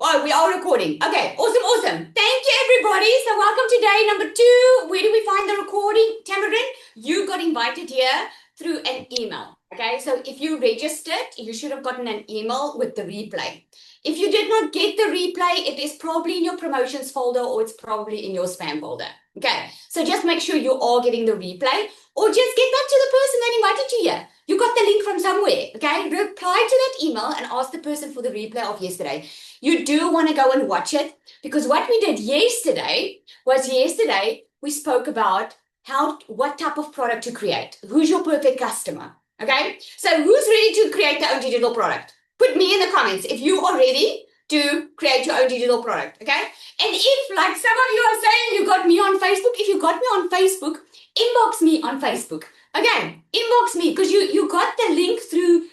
Oh, we are recording. Okay, awesome. Thank you, everybody. So, welcome to day number 2. Where do we find the recording? Tamarin, you got invited here through an email. Okay, so if you registered, you should have gotten an email with the replay. If you did not get the replay, it is probably in your promotions folder or it's probably in your spam folder. Okay, so just make sure you are getting the replay or just get back to the person that invited you here. You got the link from somewhere. Okay, reply to that email and ask the person for the replay of yesterday. You do want to go and watch it because what we did yesterday we spoke about what type of product to create. Who's your perfect customer? Okay, so who's ready to create their own digital product? Put me in the comments if you are ready to create your own digital product. Okay, and if like some of you are saying you got me on Facebook, if you got me on Facebook, inbox me on Facebook. Okay, inbox me because you got the link through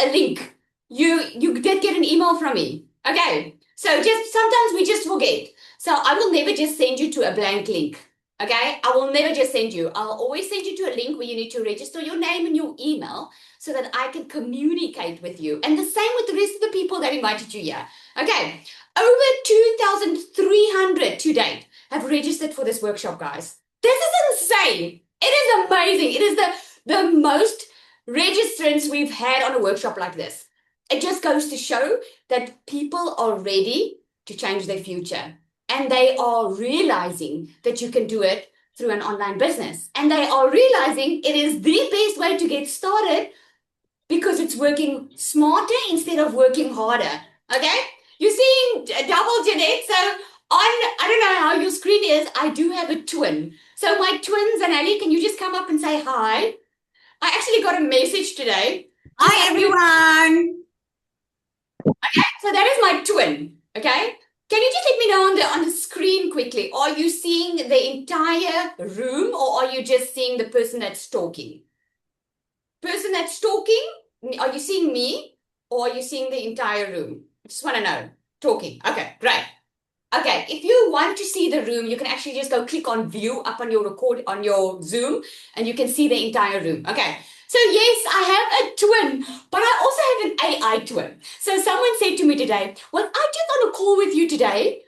a link. You did get an email from me. Okay, so just sometimes we just forget. So I will never just send you to a blank link. Okay, I will never just send you. I'll always send you to a link where you need to register your name and your email so that I can communicate with you. And the same with the rest of the people that invited you here. Okay, over 2,300 to date have registered for this workshop, guys. This is insane. It is amazing. It is the most registrants we've had on a workshop like this. It just goes to show that people are ready to change their future and they are realizing that you can do it through an online business and they are realizing it is the best way to get started because it's working smarter instead of working harder. Okay, you're seeing double Jeanette. So I don't know how your screen is, I do have a twin. So my twins, and Ali, can you just come up and say hi? I actually got a message today. Hi, everyone. Okay, so that is my twin. Okay, can you just let me know on the screen quickly? Are you seeing the entire room, or are you just seeing the person that's talking? Person that's talking, are you seeing me, or are you seeing the entire room? I just want to know. Talking. Okay, great. Okay, if you want to see the room, you can actually just go click on view up on your Zoom, and you can see the entire room. Okay. So yes, I have a twin, but I also have an AI twin. So someone said to me today, well, I just on a call with you today,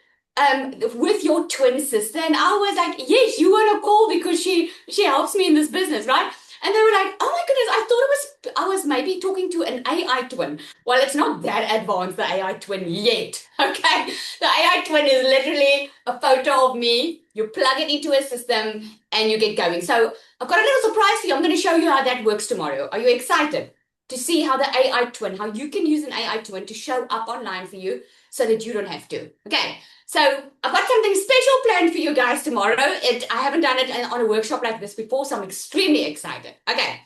with your twin sister. And I was like, yes, you want a call because she helps me in this business, right? And they were like, oh my goodness, I thought I was maybe talking to an AI twin. Well, it's not that advanced, the AI twin yet. Okay. The AI twin is literally a photo of me. You plug it into a system and you get going. So I've got a little surprise for you. I'm going to show you how that works tomorrow. Are you excited to see how the AI twin, how you can use an AI twin to show up online for you so that you don't have to? Okay. So I've got something special planned for you guys tomorrow. I haven't done it on a workshop like this before, so I'm extremely excited. Okay.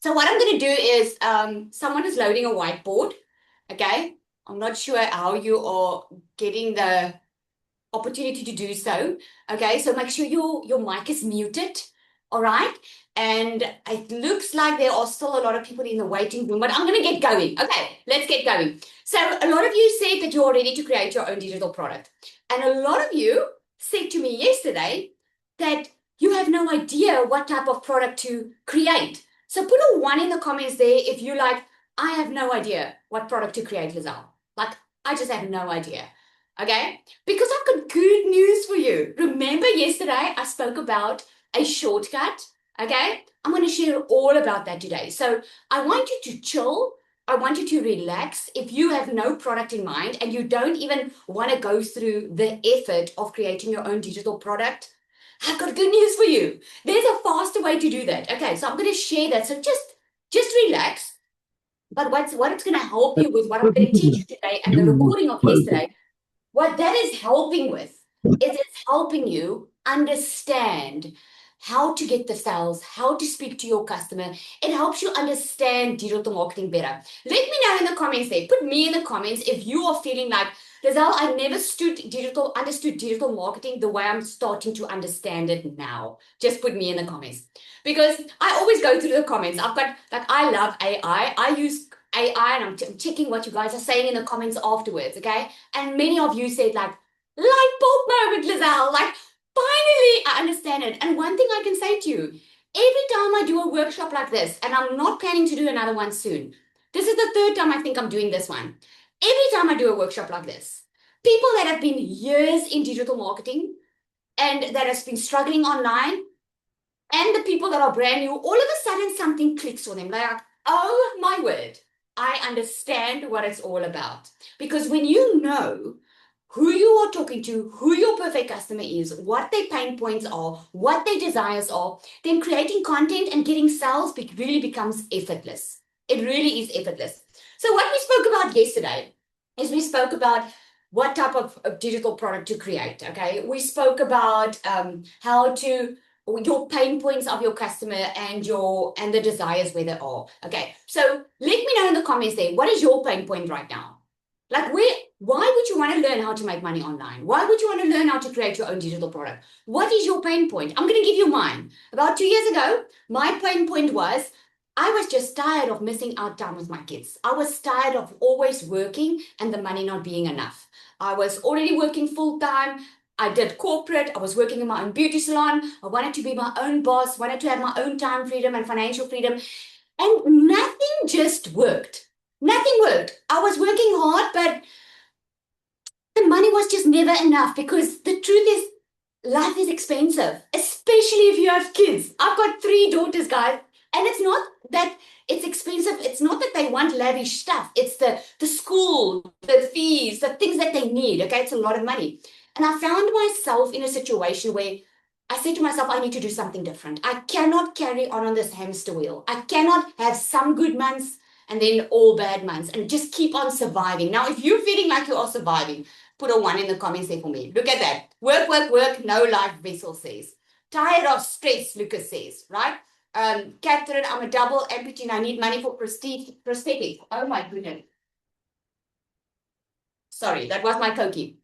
So what I'm going to do is someone is loading a whiteboard. Okay. I'm not sure how you are getting the opportunity to do so. Okay. So make sure your mic is muted. All right. And it looks like there are still a lot of people in the waiting room, but I'm going to get going. Okay. Let's get going. So a lot of you said that you're ready to create your own digital product. And a lot of you said to me yesterday that you have no idea what type of product to create. So put a 1 in the comments there if you like, I have no idea what product to create, Lizelle. Like, I just have no idea. Okay? Because I've got good news for you. Remember yesterday I spoke about a shortcut? Okay? I'm going to share all about that today. So I want you to chill. I want you to relax. If you have no product in mind and you don't even want to go through the effort of creating your own digital product, I've got good news for you. There's a faster way to do that. Okay, so I'm going to share that. So just relax. But what it's going to help you with, what I'm going to teach you today and the recording of yesterday, what that is helping with is it's helping you understand how to get the sales, how to speak to your customer. It helps you understand digital marketing better. Let me know in the comments there. Put me in the comments if you are feeling like, Lizelle, I never understood digital marketing the way I'm starting to understand it now. Just put me in the comments. Because I always go through the comments. I love AI. I use AI and I'm checking what you guys are saying in the comments afterwards, okay? And many of you said like, light bulb moment, Lizelle, like, finally I understand it. And one thing I can say to you, every time I do a workshop like this, and I'm not planning to do another one soon, This is the third time I think I'm doing this one. Every time I do a workshop like this, people that have been years in digital marketing and that has been struggling online, and the people that are brand new, all of a sudden something clicks for them. Like, oh my word, I understand what it's all about. Because when you know who you are talking to, who your perfect customer is, what their pain points are, what their desires are, then creating content and getting sales really becomes effortless. It really is effortless. So what we spoke about yesterday is we spoke about what type of digital product to create. Okay, we spoke about how to your pain points of your customer and the desires where they are. Okay, so let me know in the comments there, what is your pain point right now? Like, why would you want to learn how to make money online? Why would you want to learn how to create your own digital product? What is your pain point? I'm going to give you mine. About 2 years ago, my pain point was I was just tired of missing out time with my kids. I was tired of always working and the money not being enough. I was already working full time. I did corporate. I was working in my own beauty salon. I wanted to be my own boss, wanted to have my own time freedom and financial freedom. And nothing just worked. Nothing worked. I was working hard, but the money was just never enough, because the truth is, life is expensive, especially if you have kids. I've got 3 daughters, guys, and it's not that it's expensive. It's not that they want lavish stuff. It's the school, the fees, the things that they need. Okay, it's a lot of money. And I found myself in a situation where I said to myself, I need to do something different. I cannot carry on this hamster wheel. I cannot have some good months and then all bad months and just keep on surviving. Now, if you're feeling like you are surviving, put a 1 in the comments there for me. Look at that. Work, work, work. No life, Vessel says. Tired of stress, Lucas says, right? Catherine, I'm a double amputee and I need money for prosthetic. Oh my goodness. Sorry, that was my Koki.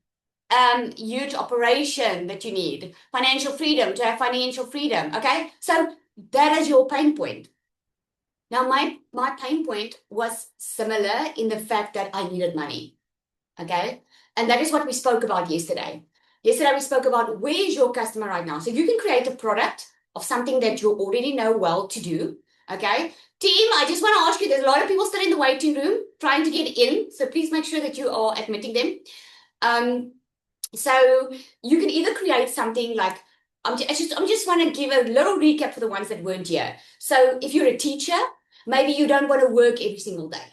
Huge operation that you need. Financial freedom, to have financial freedom. Okay, so that is your pain point. Now, my pain point was similar in the fact that I needed money. Okay, and that is what we spoke about yesterday. Yesterday, we spoke about where is your customer right now. So you can create a product of something that you already know well to do. Okay, team, I just want to ask you, there's a lot of people still in the waiting room trying to get in. So please make sure that you are admitting them. So you can either create something like, I just want to give a little recap for the ones that weren't here. So if you're a teacher, maybe you don't want to work every single day.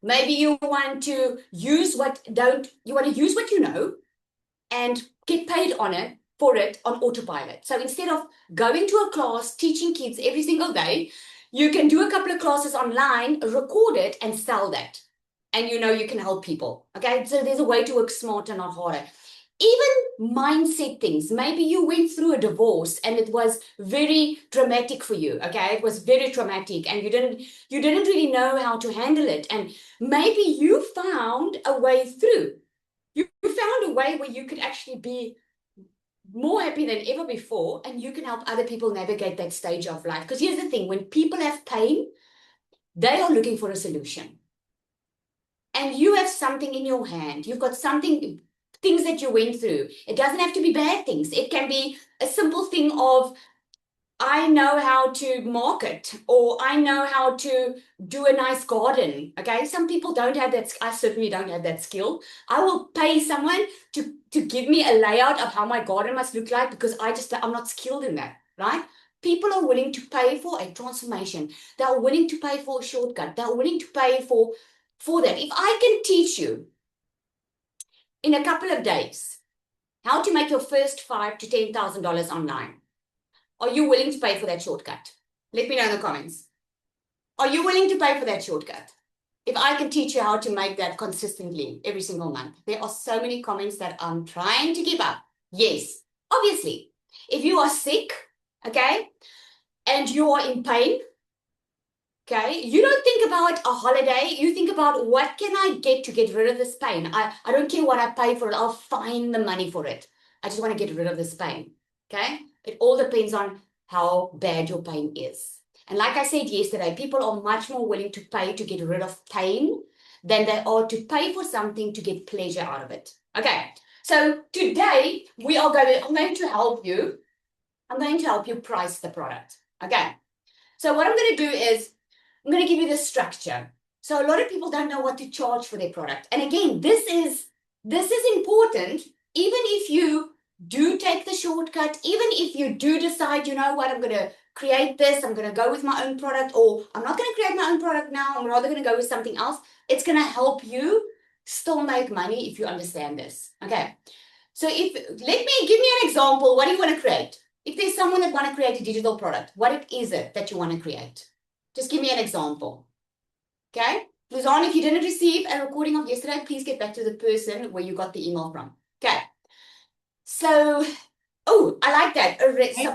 Maybe you want to use what you know and get paid for it on autopilot. So instead of going to a class, teaching kids every single day, you can do a couple of classes online, record it and sell that. And you can help people. Okay, so there's a way to work smarter, not harder. Even mindset things. Maybe you went through a divorce and it was very dramatic for you. Okay, it was very traumatic and you didn't really know how to handle it. And maybe you found a way through. You found a way where you could actually be more happy than ever before, and you can help other people navigate that stage of life. Because here's the thing, when people have pain, they are looking for a solution. And you have something in your hand. You've got things that you went through. It doesn't have to be bad things. It can be a simple thing of, I know how to market, or I know how to do a nice garden. Okay, some people don't have that. I certainly don't have that skill. I will pay someone to give me a layout of how my garden must look like, because I'm not skilled in that, right? People are willing to pay for a transformation. They're willing to pay for a shortcut. They're willing to pay for that. If I can teach you in a couple of days how to make your first $5,000 to $10,000 online, are you willing to pay for that shortcut? Let me know in the comments. Are you willing to pay for that shortcut? If I can teach you how to make that consistently every single month. There are so many comments that I'm trying to keep up. Yes, obviously. If you are sick, okay, and you are in pain, okay, you don't think about a holiday. You think about, what can I get to get rid of this pain? I don't care what I pay for it. I'll find the money for it. I just want to get rid of this pain, okay? It all depends on how bad your pain is. And like I said yesterday, people are much more willing to pay to get rid of pain than they are to pay for something to get pleasure out of it. Okay, so today I'm going to help you. I'm going to help you price the product. Okay, so what I'm going to do is I'm going to give you the structure. So a lot of people don't know what to charge for their product. And again, this is important. Even if you do take the shortcut, even if you do decide, you know what, I'm going to create this, I'm going to go with my own product, or I'm not going to create my own product now, I'm rather going to go with something else. It's going to help you still make money if you understand this. Okay. So give me an example. What do you want to create? If there's someone that want to create a digital product, what is it that you want to create? Just give me an example. Okay. Luzanne, if you didn't receive a recording of yesterday, please get back to the person where you got the email from. Okay. So, oh, I like that.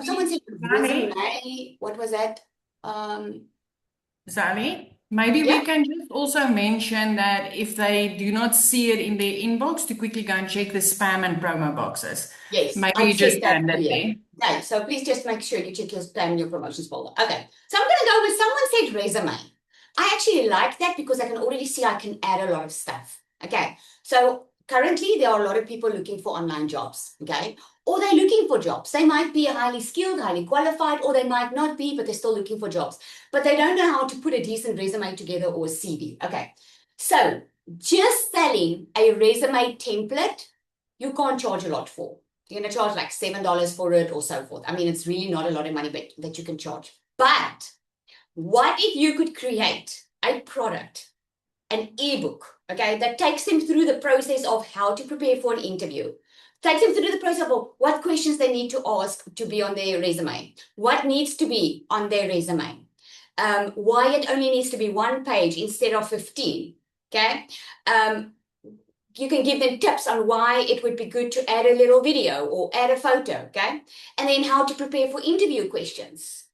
Someone said resume. What was that? Sally, maybe Yeah. we can just also mention that if they do not see it in their inbox, to quickly go and check the spam and promo boxes. Yes, Maybe I've you just said that send it earlier. there. Okay, so please just make sure you check your spam and your promotions folder. Okay, so I'm going to go with someone said resume. I actually like that because I can already see I can add a lot of stuff. Okay, so currently there are a lot of people looking for online jobs. Okay, or they're looking for jobs. They might be highly skilled, highly qualified, or they might not be, but they're still looking for jobs. But they don't know how to put a decent resume together or a CV. Okay, so just selling a resume template, you can't charge a lot for. You're going to charge like $7 for it or so forth. I mean, it's really not a lot of money that you can charge. But what if you could create a product, an ebook, okay, that takes them through the process of how to prepare for an interview, takes them through the process of what questions they need to ask to be on their resume, what needs to be on their resume, why it only needs to be 1 page instead of 15, okay? You can give them tips on why it would be good to add a little video or add a photo, okay? And then how to prepare for interview questions,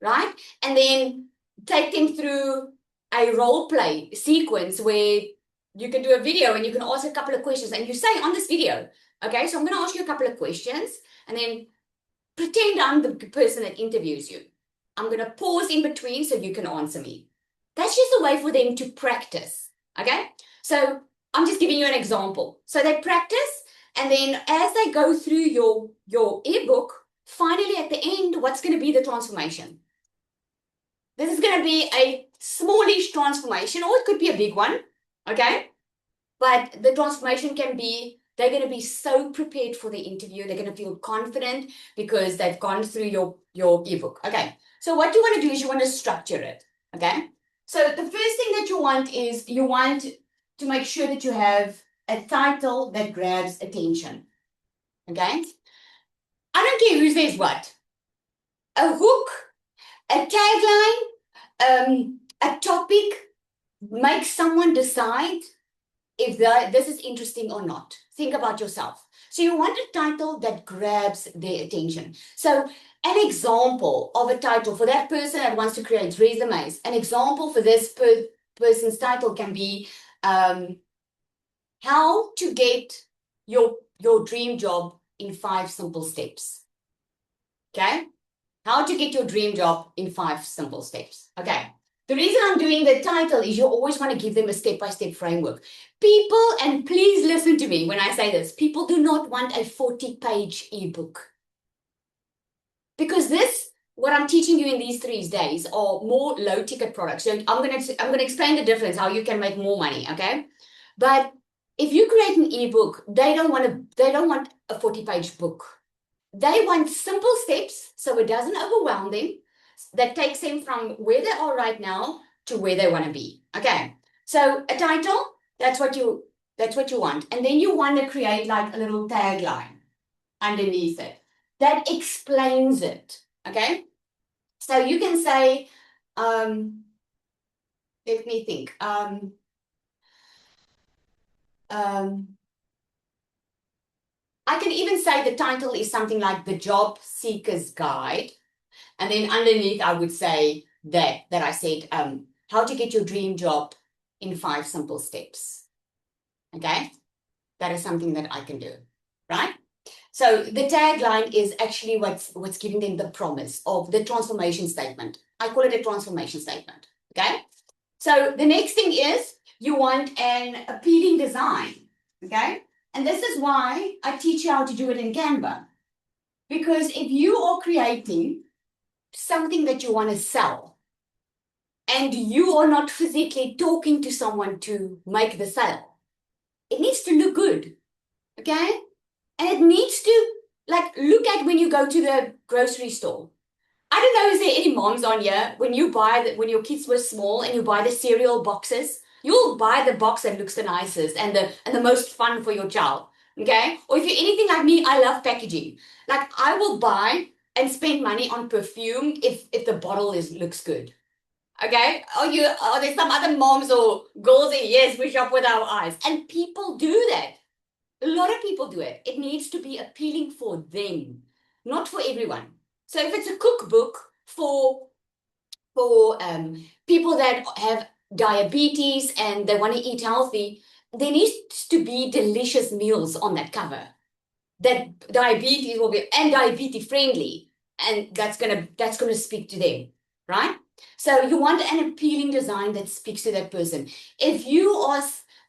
right? And then take them through a role play sequence where you can do a video and you can ask a couple of questions and you say on this video, okay, so I'm going to ask you a couple of questions and then pretend I'm the person that interviews you. I'm going to pause in between so you can answer me. That's just a way for them to practice, okay? So I'm just giving you an example. So they practice, and then as they go through your ebook, finally at the end, what's going to be the transformation? This is going to be a smallish transformation, or it could be a big one, okay? But the transformation can be, they're going to be so prepared for the interview. They're going to feel confident because they've gone through your ebook. Okay, so what you want to do is you want to structure it, okay? So the first thing that you want is you want to make sure that you have a title that grabs attention, okay? I don't care who says what. A hook, a tagline, a topic makes someone decide if this is interesting or not. Think about yourself. So you want a title that grabs their attention. So an example of a title for that person that wants to create resumes, an example for this person's title can be how to get your dream job in 5 simple steps. Okay? How to get your dream job in 5 simple steps. Okay. The reason I'm doing the title is you always want to give them a step-by-step framework. People, and please listen to me when I say this, people do not want a 40-page ebook. Because what I'm teaching you in these 3 days are more low-ticket products. So I'm gonna explain the difference, how you can make more money, okay? But if you create an ebook, they don't want a 40-page book. They want simple steps so it doesn't overwhelm them, that takes them from where they are right now to where they want to be. Okay, so a title, that's what you want. And then you want to create like a little tagline underneath it that explains it. Okay, so you can say, let me think. I can even say the title is something like The Job Seeker's Guide. And then underneath, I would say that I said, how to get your dream job in 5 simple steps. Okay? That is something that I can do, right? So the tagline is actually what's giving them the promise of the transformation statement. I call it a transformation statement, okay? So the next thing is you want an appealing design, okay? And this is why I teach you how to do it in Canva. Because if you are creating something that you want to sell, and you are not physically talking to someone to make the sale, it needs to look good, okay? And it needs to, like, look at when you go to the grocery store. I don't know, is there any moms on here? When you buy when your kids were small and you buy the cereal boxes, you'll buy the box that looks the nicest and the most fun for your child. Okay? Or if you're anything like me, I love packaging. Like I will buy and spend money on perfume if the bottle looks good. Okay? Are there some other moms or girls that yes, we shop with our eyes. And people do that. A lot of people do it. It needs to be appealing for them, not for everyone. So if it's a cookbook for people that have diabetes and they want to eat healthy, there needs to be delicious meals on that cover that diabetes will be and diabetes friendly, and that's gonna speak to them, right? So you want an appealing design that speaks to that person. If you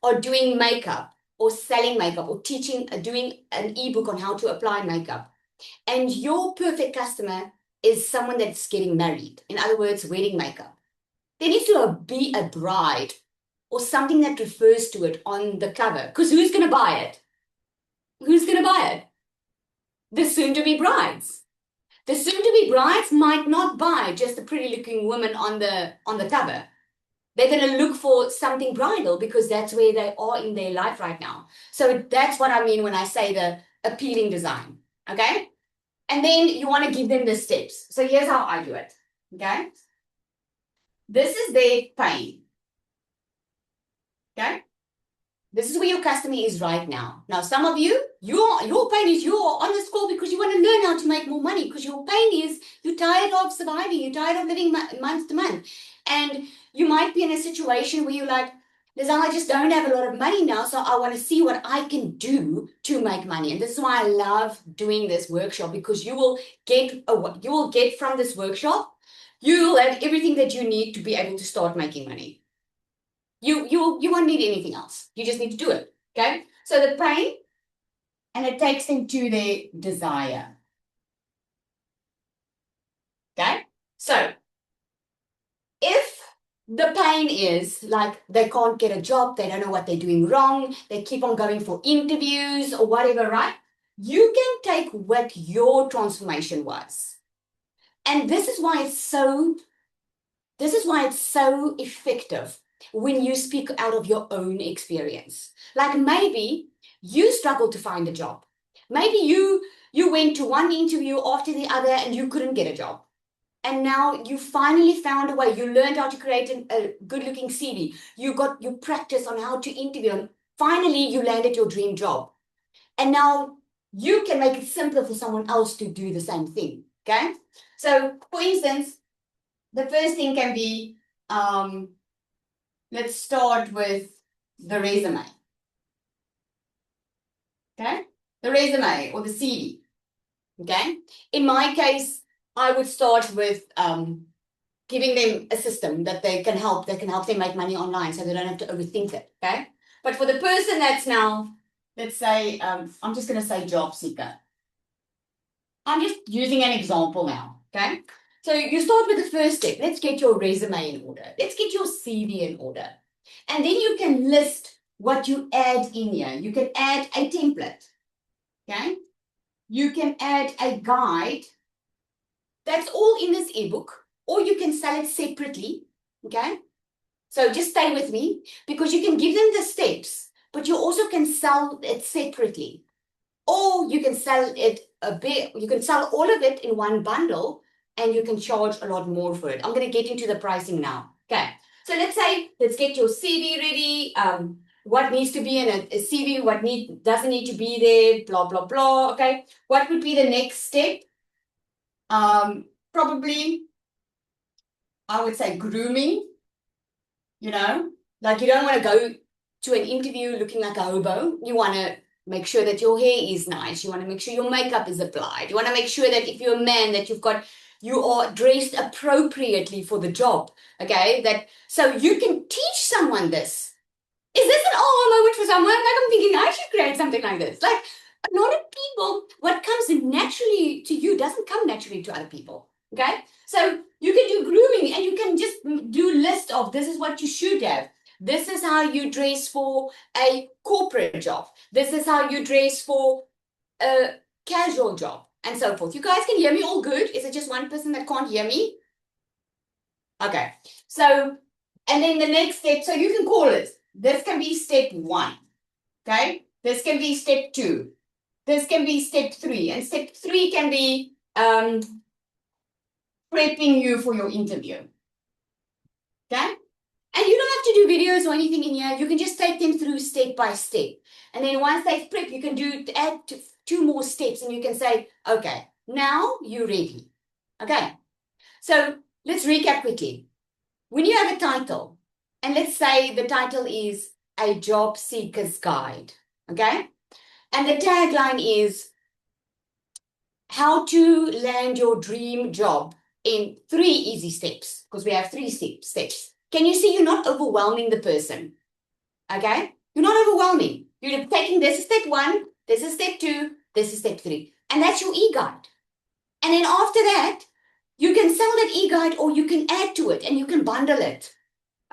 are doing makeup or selling makeup or teaching doing an ebook on how to apply makeup, and your perfect customer is someone that's getting married, in other words, wedding makeup, there needs to be a bride or something that refers to it on the cover. Because who's going to buy it? Who's going to buy it? The soon-to-be brides. The soon-to-be brides might not buy just a pretty-looking woman on the cover. They're going to look for something bridal because that's where they are in their life right now. So that's what I mean when I say the appealing design. Okay? And then you want to give them the steps. So here's how I do it. Okay? This is their pain. Okay? This is where your customer is right now. Now, some of you, your pain is you're on this call because you want to learn how to make more money, because your pain is you're tired of surviving, you're tired of living month to month. And you might be in a situation where you're like, Lizelle, I just don't have a lot of money now, so I want to see what I can do to make money. And this is why I love doing this workshop, because you will get from this workshop, you will have everything that you need to be able to start making money. You won't need anything else. You just need to do it. Okay. So the pain, and it takes them to their desire. Okay. So if the pain is like they can't get a job, they don't know what they're doing wrong, they keep on going for interviews or whatever, right? You can take what your transformation was. And this is why it's so effective when you speak out of your own experience. Like maybe you struggled to find a job. Maybe you went to one interview after the other and you couldn't get a job. And now you finally found a way. You learned how to create a good-looking CV. You practice on how to interview. And finally, you landed your dream job. And now you can make it simpler for someone else to do the same thing. Okay? So, for instance, the first thing can be, let's start with the resume. Okay? The resume or the CV. Okay? In my case, I would start with giving them a system that can help them make money online so they don't have to overthink it. Okay? But for the person that's now, let's say, I'm just going to say job seeker. I'm just using an example now. Okay? So you start with the first step. Let's get your resume in order. Let's get your CV in order. And then you can list what you add in here. You can add a template. Okay? You can add a guide. That's all in this ebook. Or you can sell it separately. Okay? So just stay with me, because you can give them the steps, but you also can sell it separately. Or you can sell it a bit, you can sell all of it in one bundle, and you can charge a lot more for it. I'm going to get into the pricing now. Okay. So let's get your CV ready. What needs to be in a CV, what doesn't need to be there, blah, blah, blah. Okay. What would be the next step? Probably, I would say grooming. You know, like you don't want to go to an interview looking like a hobo. You want to make sure that your hair is nice. You want to make sure your makeup is applied. You want to make sure that if you're a man, that you are dressed appropriately for the job. Okay, so you can teach someone this. Is this an aha moment for someone? Like I'm thinking I should create something like this. Like a lot of people, what comes naturally to you doesn't come naturally to other people. Okay, so you can do grooming and you can just do list of this is what you should have. This is how you dress for a corporate job. This is how you dress for a casual job and so forth. You guys can hear me all good? Is it just one person that can't hear me? Okay, so, and then the next step, so you can call it. This can be step 1. Okay, this can be step 2. This can be step 3. And step 3 can be prepping you for your interview. Okay? And you don't have to do videos or anything in here. You can just take them through step by step. And then once they've prepped, you can add 2 more steps and you can say, okay, now you're ready. Okay? So let's recap quickly. When you have a title, and let's say the title is A Job Seeker's Guide. Okay? And the tagline is how to land your dream job in 3 easy steps, because we have 3 steps. Can you see you're not overwhelming the person? Okay? You're not overwhelming. You're taking this is step 1, this is step 2, this is step 3. And that's your e-guide. And then after that, you can sell that e-guide or you can add to it and you can bundle it.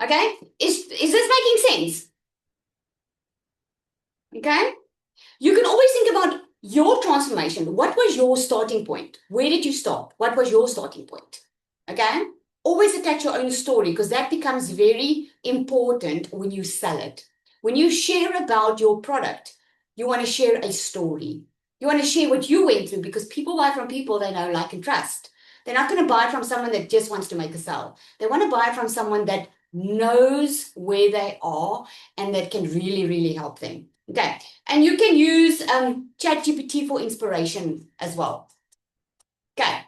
Okay? Is this making sense? Okay? You can always think about your transformation. What was your starting point? Where did you start? What was your starting point? Okay? Always attach your own story because that becomes very important when you sell it. When you share about your product, you want to share a story. You want to share what you went through because people buy from people they know, like, and trust. They're not going to buy from someone that just wants to make a sale. They want to buy from someone that knows where they are and that can really, really help them. Okay, and you can use ChatGPT for inspiration as well. Okay,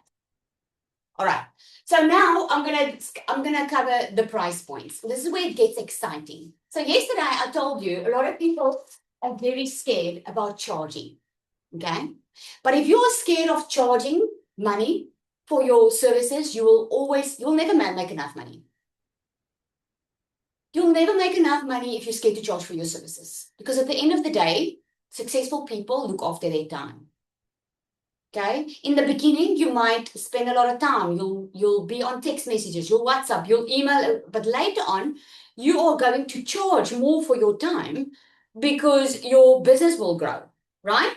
all right. So now I'm gonna cover the price points. This is where it gets exciting. So yesterday I told you a lot of people are very scared about charging. Okay, but if you're scared of charging money for your services, you'll never make enough money. You'll never make enough money if you're scared to charge for your services. Because at the end of the day, successful people look after their time. Okay? In the beginning, you might spend a lot of time. You'll be on text messages, you'll WhatsApp, you'll email, but later on, you are going to charge more for your time because your business will grow, right?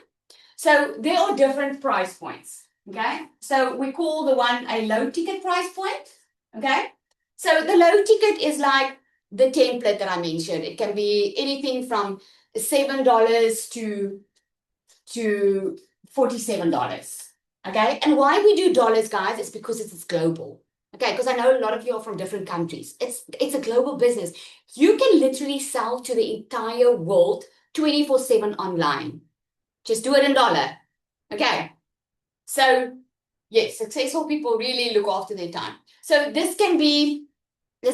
So there are different price points. Okay? So we call the one a low ticket price point. Okay? So the low ticket is like the template that I mentioned. It can be anything from $7 to $47. Okay, and why we do dollars, guys, is because it's global. Okay, because I know a lot of you are from different countries. It's a global business. You can literally sell to the entire world 24/7 online. Just do it in dollar. Okay, so yes, successful people really look after their time. So this can be a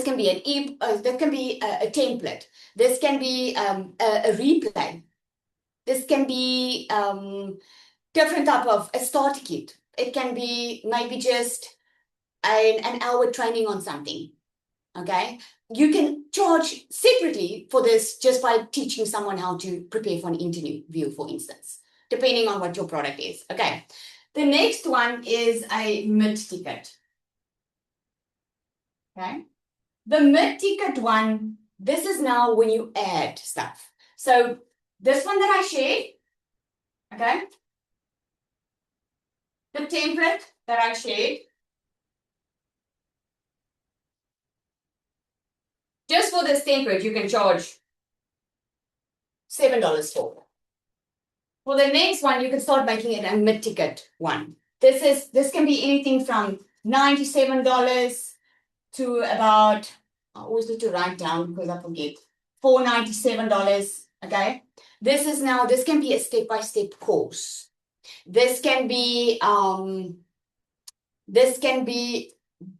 template. This can be a replay. This can be different type of a starter kit. It can be maybe just an hour training on something. Okay, you can charge separately for this just by teaching someone how to prepare for an interview, for instance, depending on what your product is. Okay, the next one is a mid-ticket. Okay. The mid-ticket one, this is now when you add stuff. So this one that I shared, okay? The template that I shared, just for this template, you can charge $7 for. For the next one, you can start making it a mid-ticket one. This can be anything from $97 to about, I always need to write down because I forget, $497, okay? This can be a step-by-step course. This can be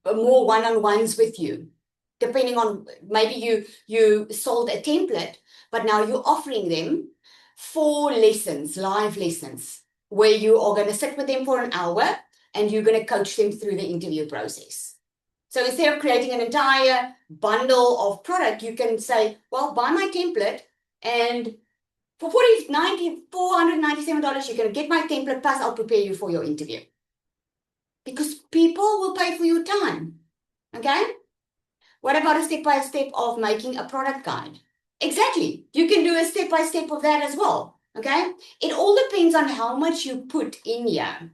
more one-on-ones with you, depending on maybe you sold a template, but now you're offering them 4 lessons, live lessons, where you are going to sit with them for an hour and you're going to coach them through the interview process. So instead of creating an entire bundle of product, you can say, well, buy my template and for $497, you're going to get my template, plus I'll prepare you for your interview. because people will pay for your time. Okay? What about a step-by-step of making a product guide? Exactly. You can do a step-by-step of that as well. Okay? It all depends on how much you put in here.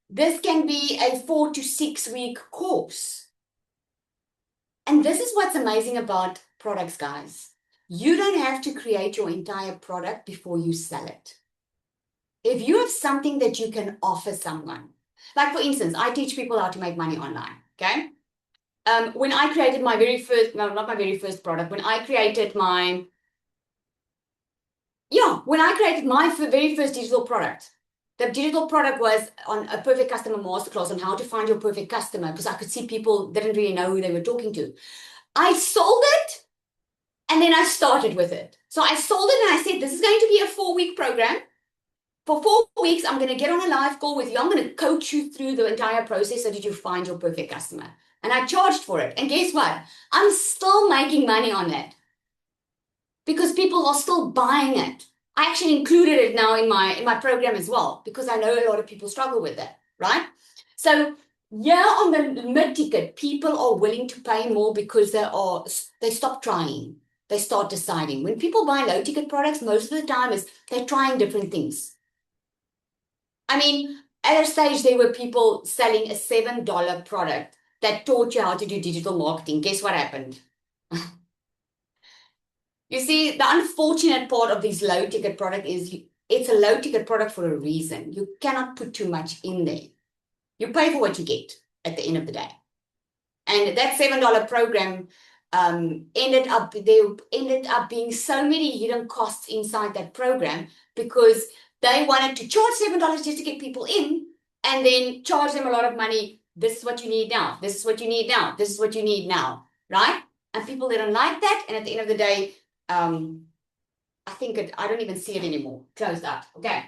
This can be a 4 to 6 week course. And this is what's amazing about products, guys. You don't have to create your entire product before you sell it. If you have something that you can offer someone, like for instance, I teach people how to make money online, okay? When I created my very first, no, not my very first product, when I created my very first digital product, the digital product was on a perfect customer masterclass on how to find your perfect customer, because I could see people didn't really know who they were talking to. I sold it, and then I started with it. So I sold it, and I said, this is going to be a 4-week program. For 4 weeks, I'm going to get on a live call with you. I'm going to coach you through the entire process so that you find your perfect customer. And I charged for it. And guess what? I'm still making money on that because people are still buying it. I actually included it now in my program as well, because I know a lot of people struggle with that, right? So yeah, on the mid-ticket, people are willing to pay more because they stop trying. They start deciding. When people buy low-ticket products, most of the time they're trying different things. I mean, at a stage, there were people selling a $7 product that taught you how to do digital marketing. Guess what happened? You see, the unfortunate part of this low ticket product is it's a low ticket product for a reason. You cannot put too much in there. You pay for what you get at the end of the day. And that $7 program ended up being so many hidden costs inside that program, because they wanted to charge $7 just to get people in and then charge them a lot of money. This is what you need now. This is what you need now. This is what you need now, right? And people didn't like that. And at the end of the day, I don't even see it anymore. Closed up. Okay.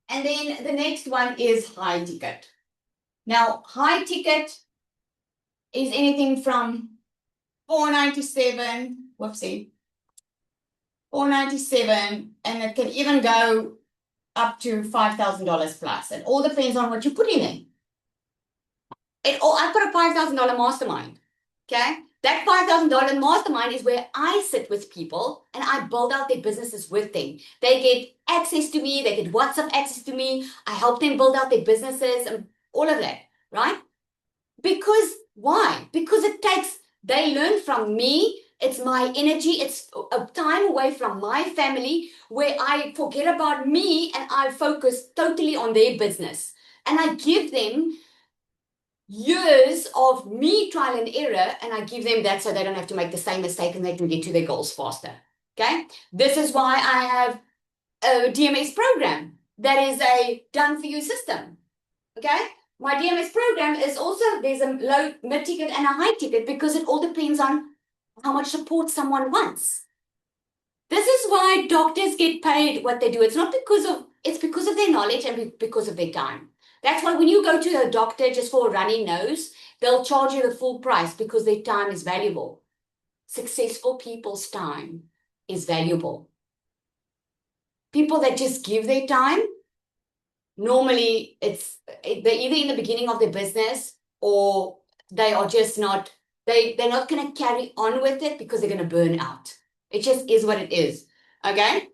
And then the next one is high ticket. Now, high ticket is anything from $497, $497, and it can even go up to $5,000 plus. It all depends on what you put in there. I've got a $5,000 mastermind. Okay. That $5,000 mastermind is where I sit with people and I build out their businesses with them. They get access to me, they get WhatsApp access to me. I help them build out their businesses and all of that, right? Because why? Because they learn from me. It's my energy. It's a time away from my family where I forget about me and I focus totally on their business. And I give them years of me trial and error, and I give them that so they don't have to make the same mistake and they can get to their goals faster. Okay. This is why I have a DMS program that is a done for you system. Okay. My DMS program is also, there's a low, mid ticket and a high ticket, because it all depends on how much support someone wants. This is why doctors get paid what they do. It's because of their knowledge and because of their time. That's why when you go to a doctor just for a runny nose, they'll charge you the full price because their time is valuable. Successful people's time is valuable. People that just give their time, normally they're either in the beginning of their business or they are just not, they're not going to carry on with it because they're going to burn out. It just is what it is. Okay.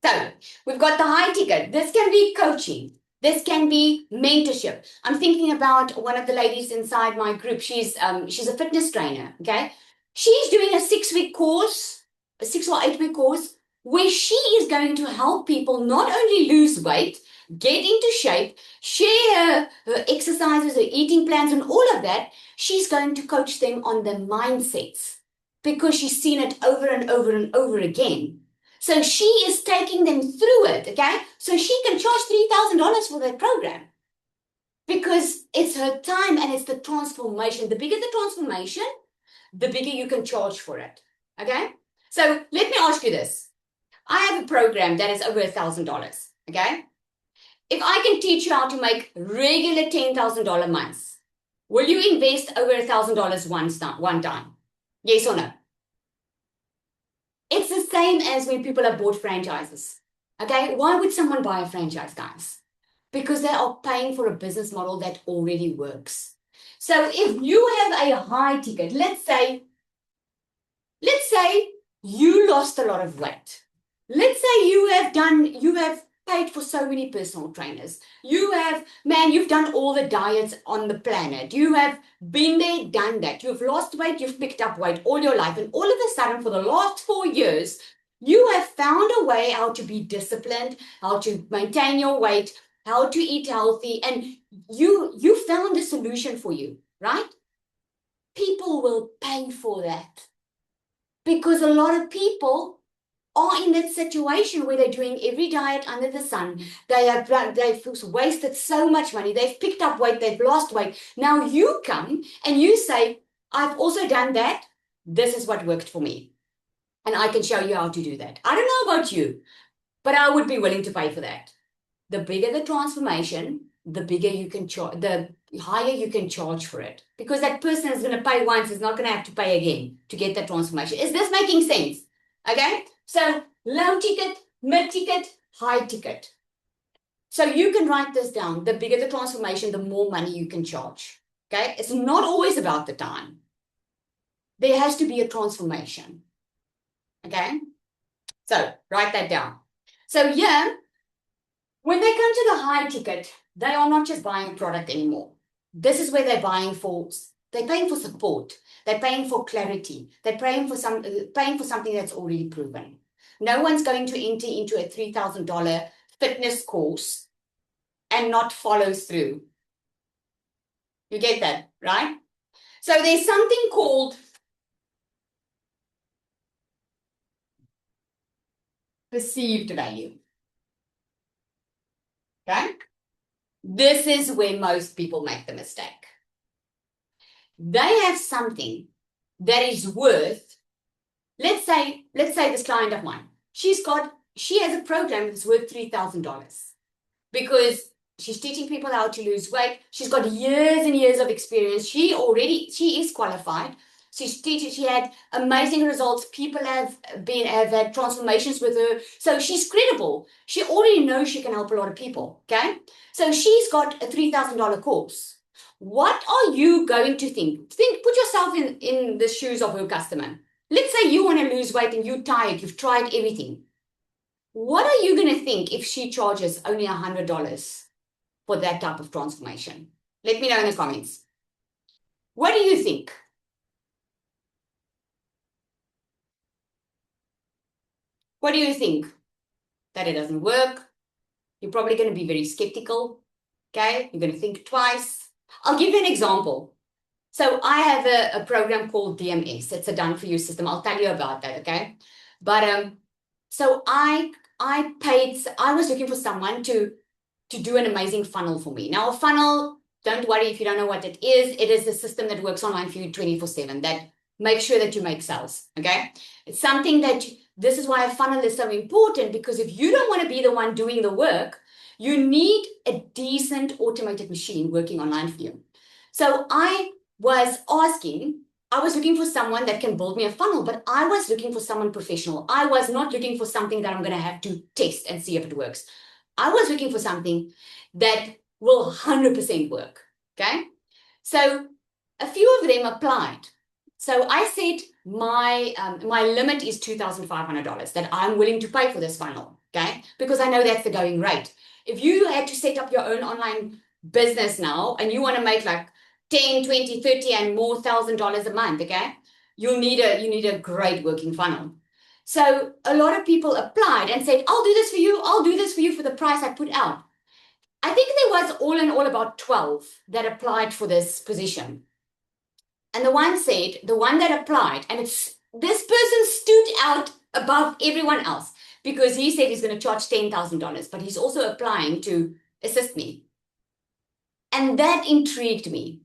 So we've got the high ticket. This can be coaching. This can be mentorship. I'm thinking about one of the ladies inside my group. She's a fitness trainer. Okay. She's doing a 6-week course, a 6 or 8 week course, where she is going to help people not only lose weight, get into shape, share her exercises, her eating plans, and all of that. She's going to coach them on their mindsets because she's seen it over and over and over again. So she is taking them through it, okay? So she can charge $3,000 for that program because it's her time and it's the transformation. The bigger the transformation, the bigger you can charge for it, okay? So let me ask you this. I have a program that is over $1,000, okay? If I can teach you how to make regular $10,000 months, will you invest over $1,000 one time? Yes or no? It's the same as when people have bought franchises. Okay, why would someone buy a franchise, guys? because they are paying for a business model that already works. So if you have a high ticket, let's say you lost a lot of weight. Let's say you have paid for so many personal trainers. You've done all the diets on the planet. You have been there, done that. You've lost weight, you've picked up weight all your life. And all of a sudden, for the last 4 years, you have found a way how to be disciplined, how to maintain your weight, how to eat healthy. And you found a solution for you, right? People will pay for that. Because a lot of people are in that situation where they're doing every diet under the sun. They've wasted so much money. They've picked up weight. They've lost weight. Now you come and you say, I've also done that. This is what worked for me. And I can show you how to do that. I don't know about you, but I would be willing to pay for that. The bigger the transformation, the bigger you can charge, the higher you can charge for it. Because that person is going to pay once, is not going to have to pay again to get that transformation. Is this making sense? Okay? So low ticket, mid ticket, high ticket. So you can write this down. The bigger the transformation, the more money you can charge. Okay? It's not always about the time. There has to be a transformation. Okay? So write that down. So yeah, when they come to the high ticket, they are not just buying a product anymore. This is where they're paying for support. They're paying for clarity. They're paying for something that's already proven. No one's going to enter into a $3,000 fitness course and not follow through. You get that, right? So there's something called perceived value. Okay? This is where most people make the mistake. They have something that is worth, let's say this client of mine, she has a program that's worth $3,000 because she's teaching people how to lose weight. She's got years and years of experience. She is qualified. She's teaching, she had amazing results. People have had transformations with her. So she's credible. She already knows she can help a lot of people. Okay. So she's got a $3,000 course. What are you going to think? Put yourself in the shoes of your customer. Let's say you want to lose weight and you're tired. You've tried everything. What are you going to think if she charges only $100 for that type of transformation? Let me know in the comments. What do you think? What do you think? That it doesn't work? You're probably going to be very skeptical. Okay? You're going to think twice. I'll give you an example. So I have a program called DMS. It's a done for you system. I'll tell you about that. Okay? But so I was looking for someone to do an amazing funnel for me. Now a funnel, don't worry if you don't know what it is. It is a system that works online for you 24/7 that makes sure that you make sales. Okay? It's something that this is why a funnel is so important, because if you don't want to be the one doing the work, you need a decent automated machine working online for you. So I was looking for someone that can build me a funnel, but I was looking for someone professional. I was not looking for something that I'm going to have to test and see if it works. I was looking for something that will 100% work. Okay. So a few of them applied. So I said my limit is $2,500 that I'm willing to pay for this funnel. Okay. Because I know that's the going rate. If you had to set up your own online business now and you want to make like 10, 20, 30 and more $1,000 a month, okay, you need a great working funnel. So a lot of people applied and said, I'll do this for you. I'll do this for you for the price I put out. I think there was all in all about 12 that applied for this position. And the one that applied, and this person stood out above everyone else because he said he's going to charge $10,000, but he's also applying to assist me. And that intrigued me.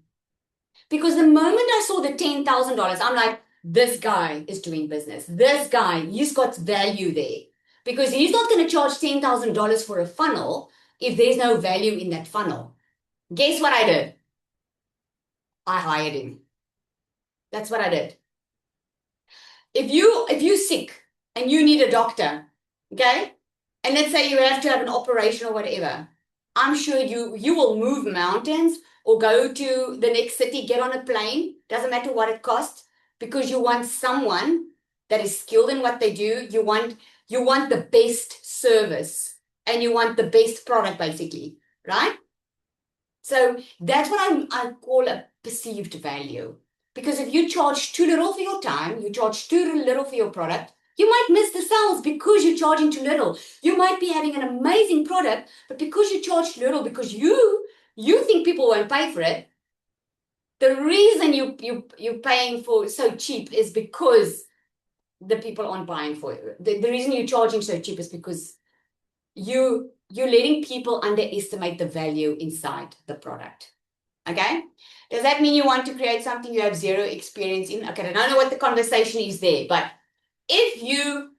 Because the moment I saw the $10,000, I'm like, this guy is doing business. This guy, he's got value there. Because he's not going to charge $10,000 for a funnel if there's no value in that funnel. Guess what I did? I hired him. That's what I did. If you're sick and you need a doctor, okay? And let's say you have to have an operation or whatever, I'm sure you will move mountains or go to the next city, get on a plane, doesn't matter what it costs, because you want someone that is skilled in what they do. You want the best service and you want the best product, basically, right? So that's what I call a perceived value. Because if you charge too little for your time, you charge too little for your product, you might miss the sales because you're charging too little. You might be having an amazing product, but because you charge too little, because you think people won't pay for it, the reason you're paying for so cheap is because the people aren't buying for it. The reason you're charging so cheap is because you're letting people underestimate the value inside the product. Okay? Does that mean you want to create something you have zero experience in? Okay, I don't know what the conversation is there, but if you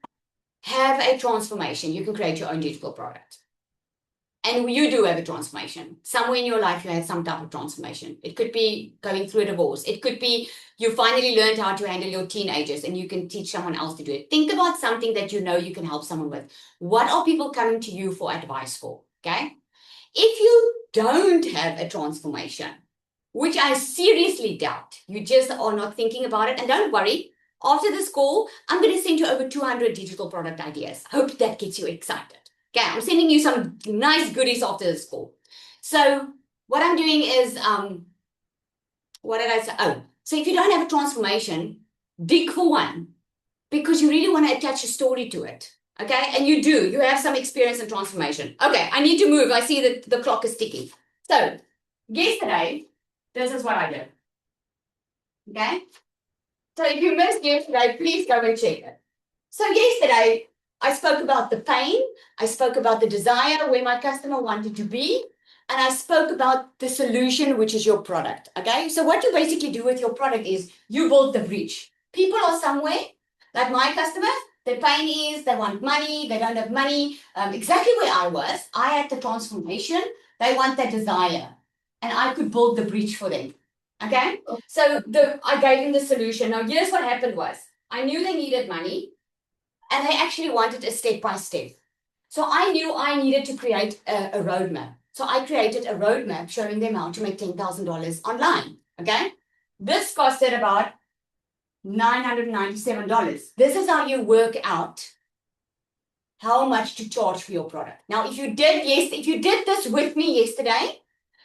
have a transformation, you can create your own digital product. And you do have a transformation. Somewhere in your life, you had some type of transformation. It could be going through a divorce. It could be you finally learned how to handle your teenagers and you can teach someone else to do it. Think about something that you know you can help someone with. What are people coming to you for advice for? Okay? If you don't have a transformation, which I seriously doubt, you just are not thinking about it. And don't worry, after this call, I'm going to send you over 200 digital product ideas. Hope that gets you excited. Okay, I'm sending you some nice goodies after this call. So what I'm doing is, what did I say? Oh, so if you don't have a transformation, dig for one because you really want to attach a story to it. Okay, and you do. You have some experience in transformation. Okay, I need to move. I see that the clock is ticking. So yesterday, this is what I did. Okay, so if you missed yesterday, please go and check it. So yesterday, I spoke about the pain, I spoke about the desire where my customer wanted to be, and I spoke about the solution, which is your product. Okay, so what you basically do with your product is you build the bridge. People are somewhere, like my customers, their pain is they want money, they don't have money. Exactly where I was, I had the transformation, they want that desire, and I could build the bridge for them. Okay, so I gave them the solution. Now, here's what happened was I knew they needed money and they actually wanted a step by step. So I knew I needed to create a roadmap. So I created a roadmap showing them how to make $10,000 online. Okay. This costed about $997. This is how you work out how much to charge for your product. Now, if you did this with me yesterday,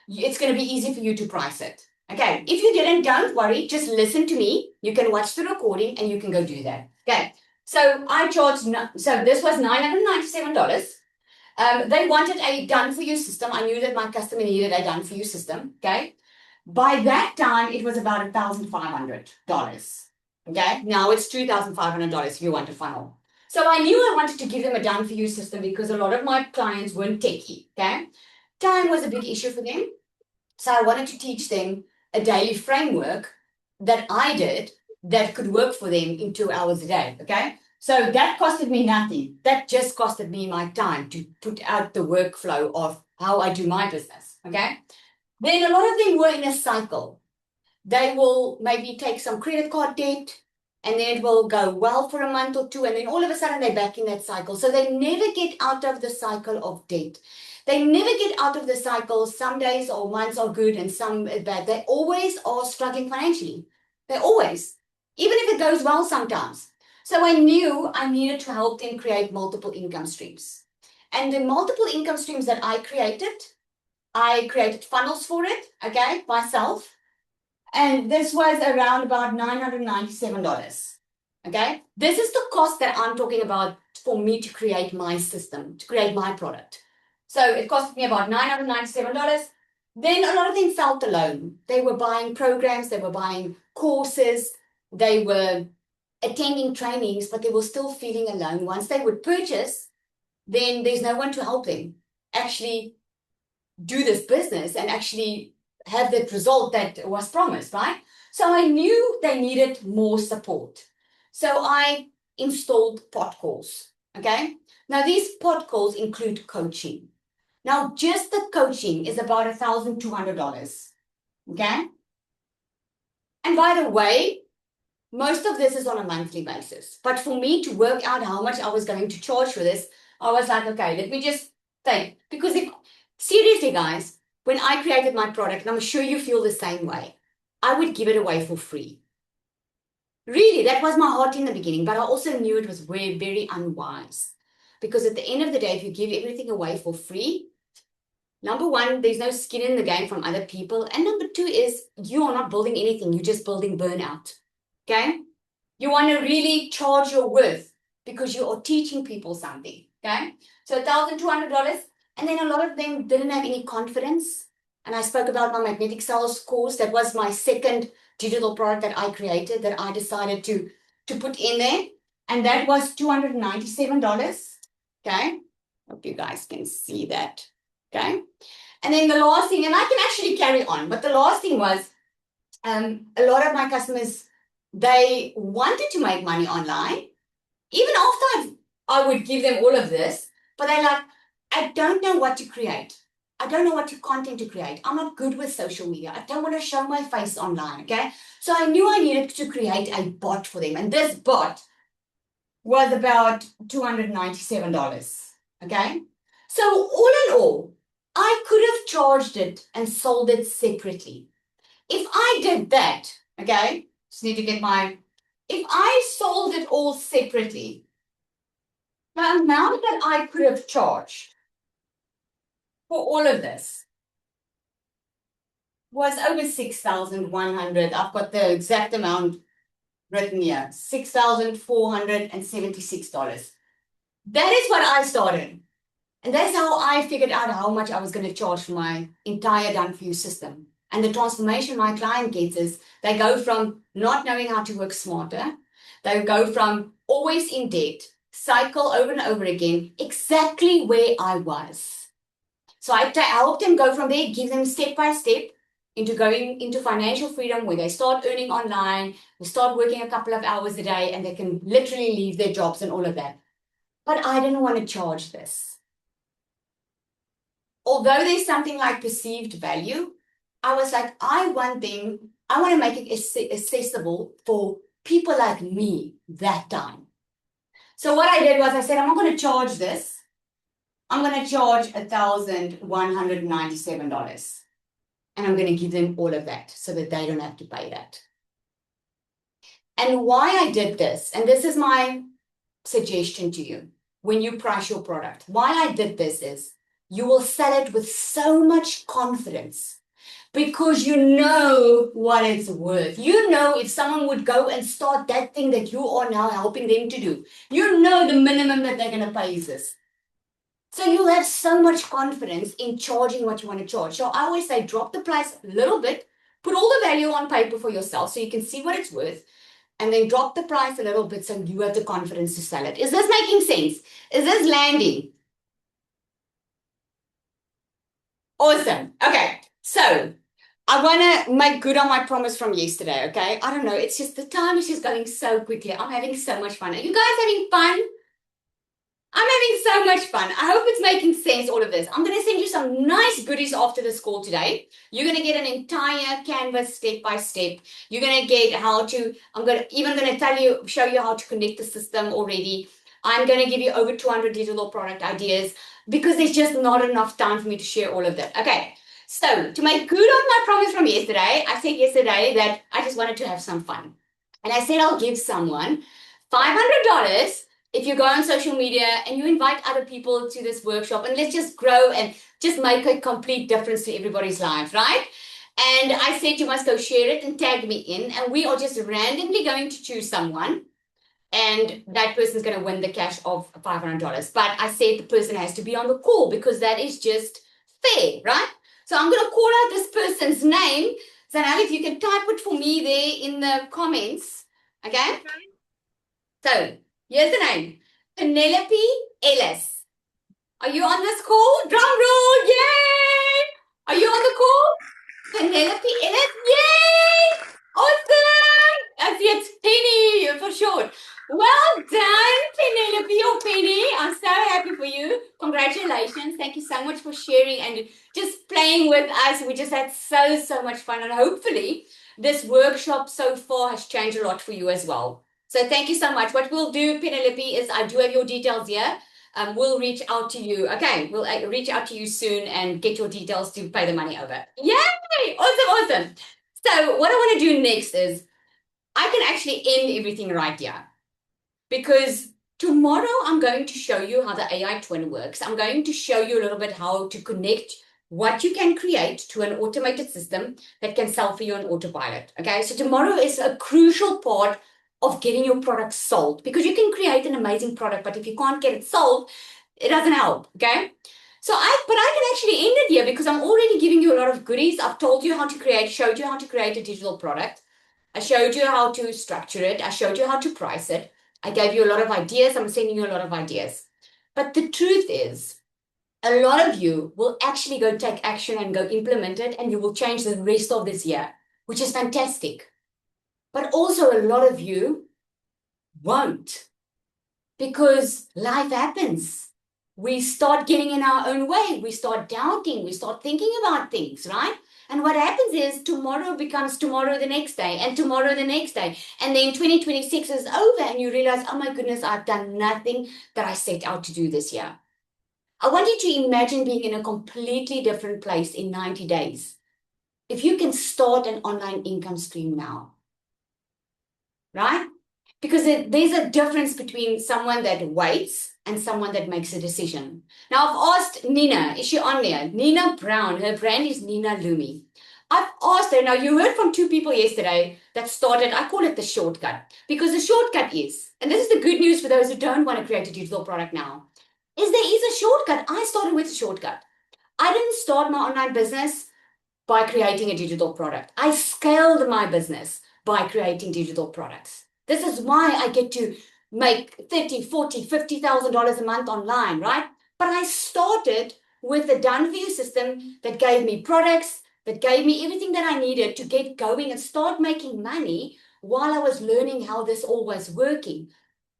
it's going to be easy for you to price it. Okay. If you didn't, don't worry. Just listen to me. You can watch the recording and you can go do that. Okay. So I charged, so this was $997. They wanted a done-for-you system. I knew that my customer needed a done-for-you system, okay? By that time, it was about $1,500, okay? Now it's $2,500 if you want a funnel. So I knew I wanted to give them a done-for-you system because a lot of my clients weren't techie, okay? Time was a big issue for them. So I wanted to teach them a daily framework that I did that could work for them in 2 hours a day, okay? So that costed me nothing. That just costed me my time to put out the workflow of how I do my business, okay? Then a lot of them were in a cycle. They will maybe take some credit card debt and then it will go well for a month or two and then all of a sudden they're back in that cycle. So they never get out of the cycle of debt. They never get out of the cycle. Some days or months are good and some are bad. They always are struggling financially. They always, even if it goes well sometimes. So I knew I needed to help them create multiple income streams. And the multiple income streams that I created funnels for it, okay, myself. And this was around about $997. Okay, this is the cost that I'm talking about for me to create my system, to create my product. So it cost me about $997. Then a lot of them felt alone. They were buying programs, they were buying courses, they were attending trainings, but they were still feeling alone. Once they would purchase, then there's no one to help them actually do this business and actually have that result that was promised, right? So I knew they needed more support. So I installed pod calls, okay? Now these pod calls include coaching. Now just the coaching is about $1,200, okay? And by the way, most of this is on a monthly basis. But for me to work out how much I was going to charge for this, I was like, okay, let me just think. Because Seriously, guys, when I created my product, and I'm sure you feel the same way, I would give it away for free. Really, that was my heart in the beginning, but I also knew it was very, very unwise. Because at the end of the day, if you give everything away for free, number one, there's no skin in the game from other people. And number two is you are not building anything, you're just building burnout. Okay? You want to really charge your worth because you are teaching people something. Okay? So $1,200. And then a lot of them didn't have any confidence. And I spoke about my magnetic sales course. That was my second digital product that I created that I decided to put in there. And that was $297. Okay? Hope you guys can see that. Okay? And then the last thing, and I can actually carry on, but the last thing was a lot of my customers, they wanted to make money online. Even after I would give them all of this, but they're like, I don't know what to create. I don't know what content to create. I'm not good with social media. I don't want to show my face online, okay? So I knew I needed to create a bot for them. And this bot was about $297, okay? So all in all, I could have charged it and sold it separately. If I did that, okay, just need to get if I sold it all separately, the amount that I could have charged for all of this was over 6,100. I've got the exact amount written here, $6,476. That is what I started. And that's how I figured out how much I was going to charge for my entire Done For You system. And the transformation my client gets is they go from not knowing how to work smarter, they go from always in debt, cycle over and over again, exactly where I was. So I help them go from there, give them step by step into going into financial freedom where they start earning online, they start working a couple of hours a day, and they can literally leave their jobs and all of that. But I didn't want to charge this. Although there's something like perceived value, I was like, I want to make it accessible for people like me that time. So what I did was I said, I'm not going to charge this. I'm going to charge $1,197. And I'm going to give them all of that so that they don't have to pay that. And why I did this, and this is my suggestion to you when you price your product, why I did this is you will sell it with so much confidence because you know what it's worth. You know if someone would go and start that thing that you are now helping them to do, you know the minimum that they're going to pay is this. So you'll have so much confidence in charging what you want to charge. So I always say drop the price a little bit, put all the value on paper for yourself so you can see what it's worth, and then drop the price a little bit so you have the confidence to sell it. Is this making sense? Is this landing? Awesome. Okay, so I want to make good on my promise from yesterday, okay? I don't know, it's just the time is just going so quickly. I'm having so much fun. Are you guys having fun? I'm having so much fun. I hope it's making sense, all of this. I'm going to send you some nice goodies after this call today. You're going to get an entire canvas step by step. You're going to get how to, even going to show you how to connect the system already. I'm going to give you over 200 digital product ideas because there's just not enough time for me to share all of that. Okay. So to make good on my promise from yesterday, I said yesterday that I just wanted to have some fun. And I said I'll give someone $500 if you go on social media and you invite other people to this workshop, and let's just grow and just make a complete difference to everybody's life, right? And I said you must go share it and tag me in, and we are just randomly going to choose someone, and that person's going to win the cash of $500. But I said the person has to be on the call because that is just fair, right? So I'm going to call out this person's name. Zanel, if you can type it for me there in the comments, okay? So here's the name, Penelope Ellis. Are you on this call? Drum roll, yay! Are you on the call? Penelope Ellis, yay! Awesome! I see it's Penny for short. Well done, Penelope or Penny. I'm so happy for you. Congratulations. Thank you so much for sharing and just playing with us. We just had so much fun, and hopefully this workshop so far has changed a lot for you as well. So thank you so much. What we'll do, Penelope, is I do have your details here. we'll reach out to you. Okay, we'll reach out to you soon and get your details to pay the money over. Yay! Awesome. So what I want to do next is I can actually end everything right here because tomorrow I'm going to show you how the AI twin works. I'm going to show you a little bit how to connect what you can create to an automated system that can sell for you on autopilot. Okay, so tomorrow is a crucial part of getting your product sold because you can create an amazing product, but if you can't get it sold, it doesn't help. Okay. But I can actually end it here because I'm already giving you a lot of goodies. I've told you how to create, showed you how to create a digital product. I showed you how to structure it. I showed you how to price it. I gave you a lot of ideas. I'm sending you a lot of ideas. But the truth is, a lot of you will actually go take action and go implement it, and you will change the rest of this year, which is fantastic. But also a lot of you won't because life happens. We start getting in our own way. We start doubting. We start thinking about things, right? And what happens is tomorrow becomes tomorrow the next day and tomorrow the next day. And then 2026 is over and you realize, oh my goodness, I've done nothing that I set out to do this year. I want you to imagine being in a completely different place in 90 days. If you can start an online income stream now, right? Because there's a difference between someone that waits and someone that makes a decision. Now, I've asked Nina, is she on there? Nina Brown, her brand is Nina Lumi. I've asked her, now you heard from two people yesterday that started, I call it the shortcut, because the shortcut is, and this is the good news for those who don't want to create a digital product now, is there is a shortcut. I started with a shortcut. I didn't start my online business by creating a digital product. I scaled my business by creating digital products. This is why I get to make $30,000, $40,000, $50,000 a month online, right? But I started with a done for you system that gave me products, that gave me everything that I needed to get going and start making money while I was learning how this all was working.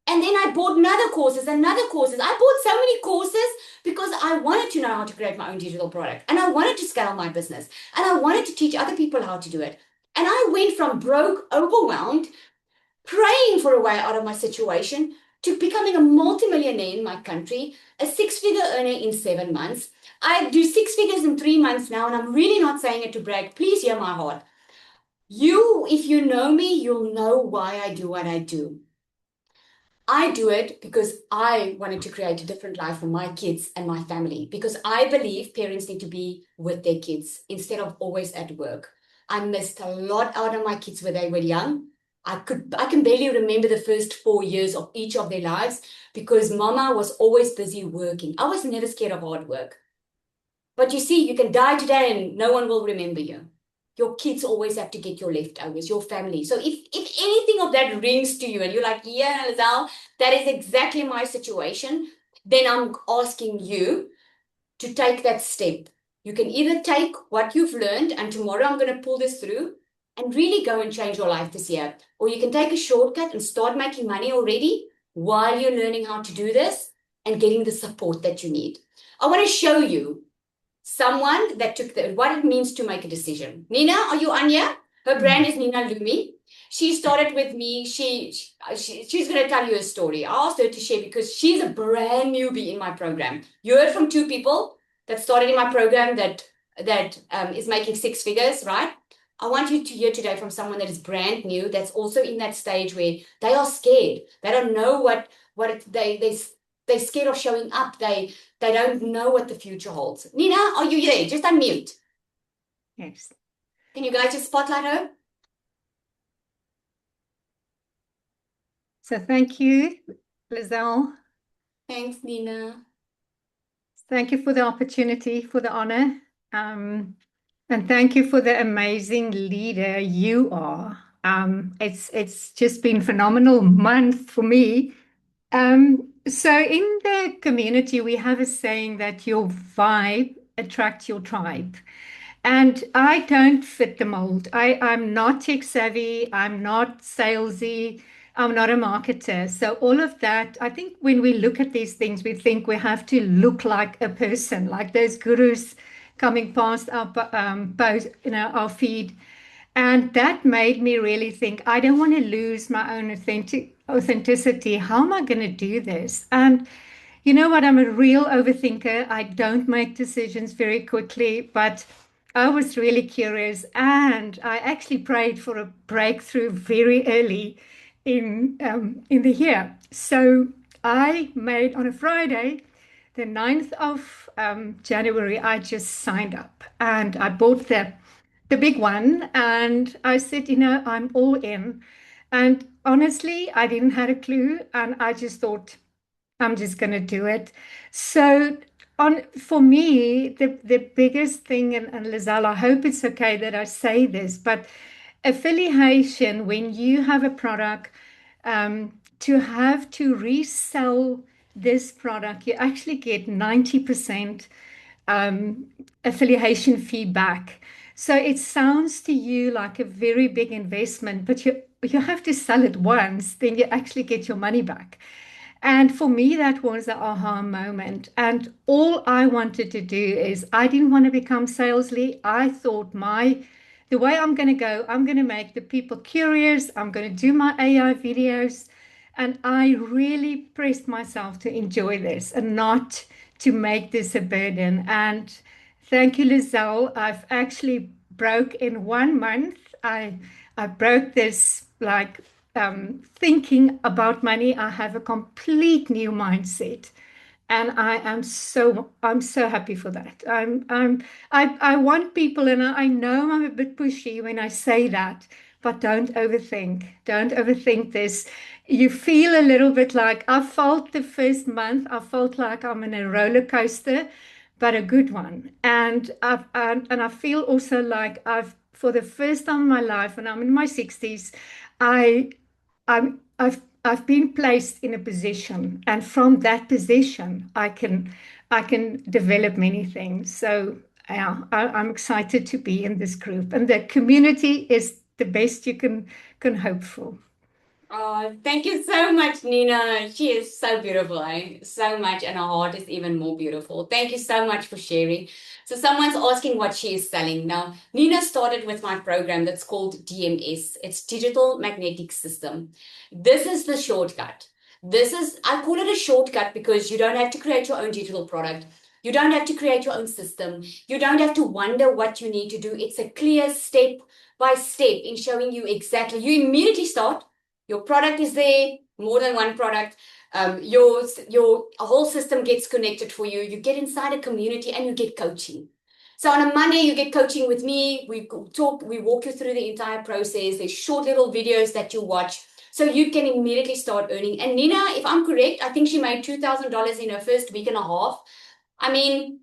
And then I bought another courses. I bought so many courses because I wanted to know how to create my own digital product. And I wanted to scale my business. And I wanted to teach other people how to do it. And I went from broke, overwhelmed, praying for a way out of my situation to becoming a multimillionaire in my country, a six-figure earner in 7 months. I do 6 figures in 3 months now, and I'm really not saying it to brag. Please hear my heart. If you know me, you'll know why I do what I do. I do it because I wanted to create a different life for my kids and my family, because I believe parents need to be with their kids instead of always at work. I missed a lot out of my kids when they were young. I can barely remember the first 4 years of each of their lives because mama was always busy working. I was never scared of hard work. But you see, you can die today and no one will remember you. Your kids always have to get your leftovers, your family. So if anything of that rings to you and you're like, yeah, Lizelle, that is exactly my situation, then I'm asking you to take that step. You can either take what you've learned and tomorrow I'm going to pull this through and really go and change your life this year. Or you can take a shortcut and start making money already while you're learning how to do this and getting the support that you need. I want to show you someone that took what it means to make a decision. Nina, are you on here? Her brand is Nina Lumi. She started with me. She's going to tell you a story. I asked her to share because she's a brand newbie in my program. You heard from two people that started in my program that is making 6 figures, right? I want you to hear today from someone that is brand new, that's also in that stage where they are scared. They don't know they're scared of showing up. They don't know what the future holds. Nina, are you there? Just unmute. Yes. Can you guys just spotlight her? So thank you, Lizelle. Thanks, Nina. Thank you for the opportunity, for the honor. And thank you for the amazing leader you are. It's just been a phenomenal month for me. So in the community, we have a saying that your vibe attracts your tribe. And I don't fit the mold. I'm not tech savvy. I'm not salesy. I'm not a marketer. So all of that, I think when we look at these things, we think we have to look like a person, like those gurus coming past our post, our feed. And that made me really think, I don't want to lose my own authenticity. How am I going to do this? And You know what? I'm a real overthinker. I don't make decisions very quickly, but I was really curious and I actually prayed for a breakthrough very early in the year. So I made on a Friday, the 9th of January, I just signed up and I bought the big one and I said, I'm all in. And honestly, I didn't have a clue and I just thought, I'm just going to do it. So for me, the biggest thing, and Lizelle, I hope it's okay that I say this, but affiliation, when you have a product, to have to resell this product, you actually get 90% affiliation feedback. So it sounds to you like a very big investment, but you have to sell it once, then you actually get your money back. And for me, that was the aha moment. And all I wanted to do is I didn't want to become salesy. I thought the way I'm going to go, I'm going to make the people curious. I'm going to do my AI videos. And I really pressed myself to enjoy this and not to make this a burden. And thank you, Lizelle. I've actually broke in 1 month. I broke this like thinking about money. I have a complete new mindset, and I'm so happy for that. I want people, and I know I'm a bit pushy when I say that, but don't overthink. Don't overthink this. You feel a little bit like I felt the first month. I felt like I'm in a roller coaster, but a good one. And I feel also like for the first time in my life, and I'm in my 60s, I I've been placed in a position, and from that position, I can develop many things. So yeah, I'm excited to be in this group, and the community is the best you can hope for. Oh, thank you so much, Nina. She is so beautiful, eh? So much, and her heart is even more beautiful. Thank you so much for sharing. So, someone's asking what she is selling. Now, Nina started with my program that's called DMS. It's Digital Magnetic System. This is the shortcut. I call it a shortcut because you don't have to create your own digital product. You don't have to create your own system. You don't have to wonder what you need to do. It's a clear step by step in showing you exactly. You immediately start. Your product is there, more than one product. Your whole system gets connected for you. You get inside a community and you get coaching. So on a Monday, you get coaching with me. We walk you through the entire process. There's short little videos that you watch. So you can immediately start earning. And Nina, if I'm correct, I think she made $2,000 in her first week and a half. I mean,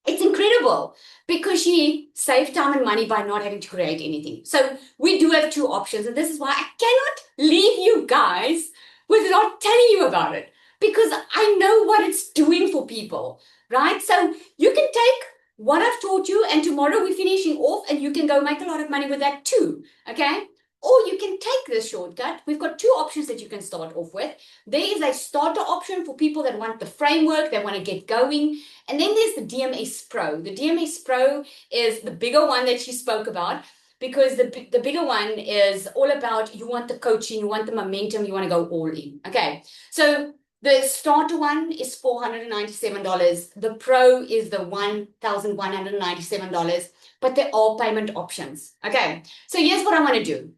it's incredible because she saved time and money by not having to create anything. So we do have two options. And this is why I cannot leave you guys without telling you about it, because I know what it's doing for people, right? So you can take what I've taught you and tomorrow we're finishing off and you can go make a lot of money with that too, okay? Or you can take this shortcut. We've got two options that you can start off with. There is a starter option for people that want the framework, they want to get going. And then there's the DMS Pro. The DMS Pro is the bigger one that she spoke about, because the bigger one is all about you want the coaching, you want the momentum, you want to go all in. Okay, so the starter one is $497. The Pro is the $1,197, but there are payment options. Okay, so here's what I want to do.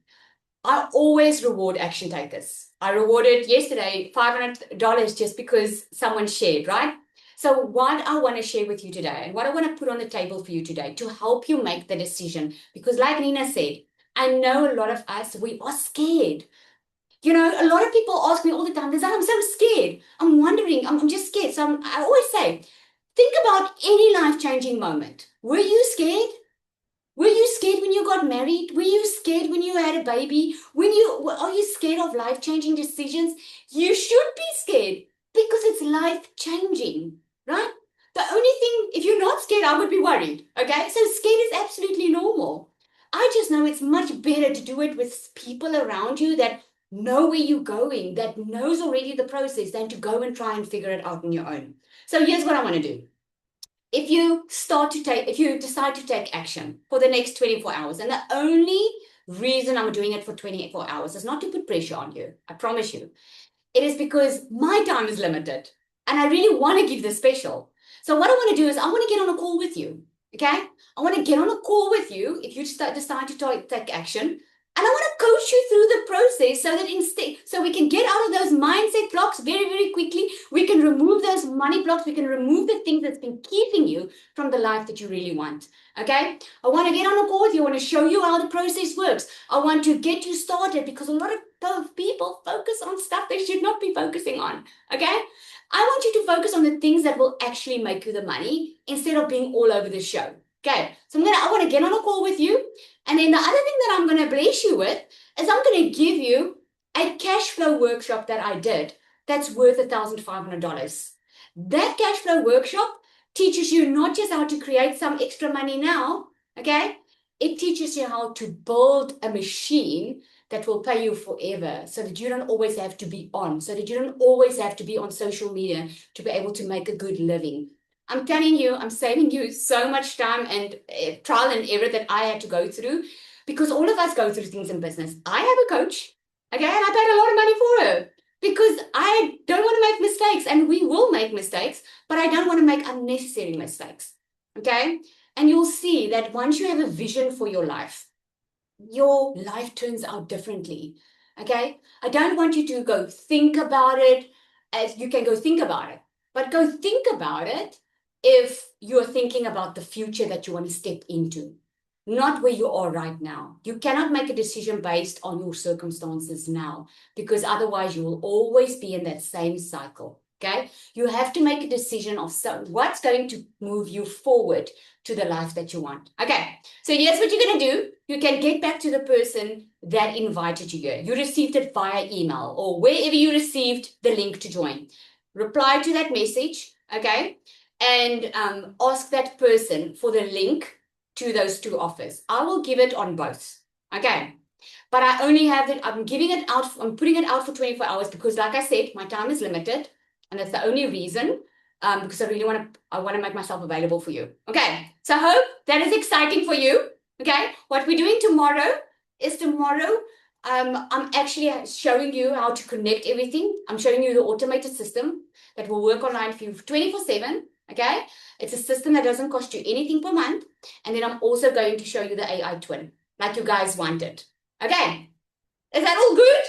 I always reward action takers. I rewarded yesterday $500 just because someone shared, right? So what I want to share with you today and what I want to put on the table for you today to help you make the decision, because like Nina said, I know a lot of us, we are scared. You know, a lot of people ask me all the time, I'm so scared. I'm wondering, I'm just scared. So I always say, think about any life-changing moment. Were you scared? Were you scared when you got married? Were you scared when you had a baby? Are you scared of life-changing decisions? You should be scared because it's life-changing, right? The only thing, if you're not scared, I would be worried, okay? So scared is absolutely normal. I just know it's much better to do it with people around you that know where you're going, that knows already the process, than to go and try and figure it out on your own. So here's what I want to do. If you decide to take action for the next 24 hours, and the only reason I'm doing it for 24 hours is not to put pressure on you, I promise you. It is because my time is limited. and I really want to give the special. So what I want to do is I want to get on a call with you. Okay? I want to get on a call with you if you decide to take action. And I want to coach you through the process so that so we can get out of those mindset blocks very, very quickly. We can remove those money blocks. We can remove the things that's been keeping you from the life that you really want. Okay? I want to get on a call with you. I want to show you how the process works. I want to get you started because a lot of people focus on stuff they should not be focusing on. Okay? I want you to focus on the things that will actually make you the money instead of being all over the show. Okay, so I want to get on a call with you. And then the other thing that I'm going to bless you with is I'm going to give you a cash flow workshop that I did that's worth $1,500. That cash flow workshop teaches you not just how to create some extra money now, okay? It teaches you how to build a machine that will pay you forever so that you don't always have to be on, so that you don't always have to be on social media to be able to make a good living. I'm telling you, I'm saving you so much time and trial and error that I had to go through because all of us go through things in business. I have a coach, okay, and I paid a lot of money for her because I don't want to make mistakes, and we will make mistakes, but I don't want to make unnecessary mistakes, okay? And you'll see that once you have a vision for your life turns out differently, okay? I don't want you to go think about it as you can go think about it, but go think about it if you're thinking about the future that you want to step into, not where you are right now. You cannot make a decision based on your circumstances now, because otherwise you will always be in that same cycle, okay? You have to make a decision of what's going to move you forward to the life that you want. Okay, so here's what you're going to do. You can get back to the person that invited you here. You received it via email or wherever you received the link to join. Reply to that message, okay? And ask that person for the link to those two offers. I will give it on both, okay? But I only have it, I'm putting it out for 24 hours because like I said, my time is limited and that's the only reason because I really want to make myself available for you. Okay, so I hope that is exciting for you, okay? What we're doing tomorrow is I'm actually showing you how to connect everything. I'm showing you the automated system that will work online for you 24/7. Okay, it's a system that doesn't cost you anything per month. And then I'm also going to show you the AI twin, like you guys wanted. Okay, is that all good?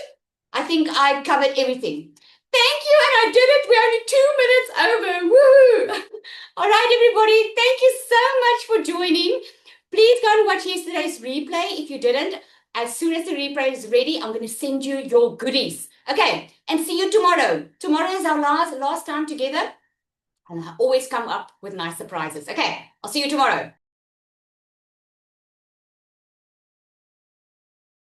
I think I covered everything. Thank you, and I did it. We're only 2 minutes over. Woo! All right, everybody, thank you so much for joining. Please go and watch yesterday's replay if you didn't. As soon as the replay is ready, I'm going to send you your goodies. Okay, and see you tomorrow. Tomorrow is our last time together. And I always come up with nice surprises. Okay, I'll see you tomorrow.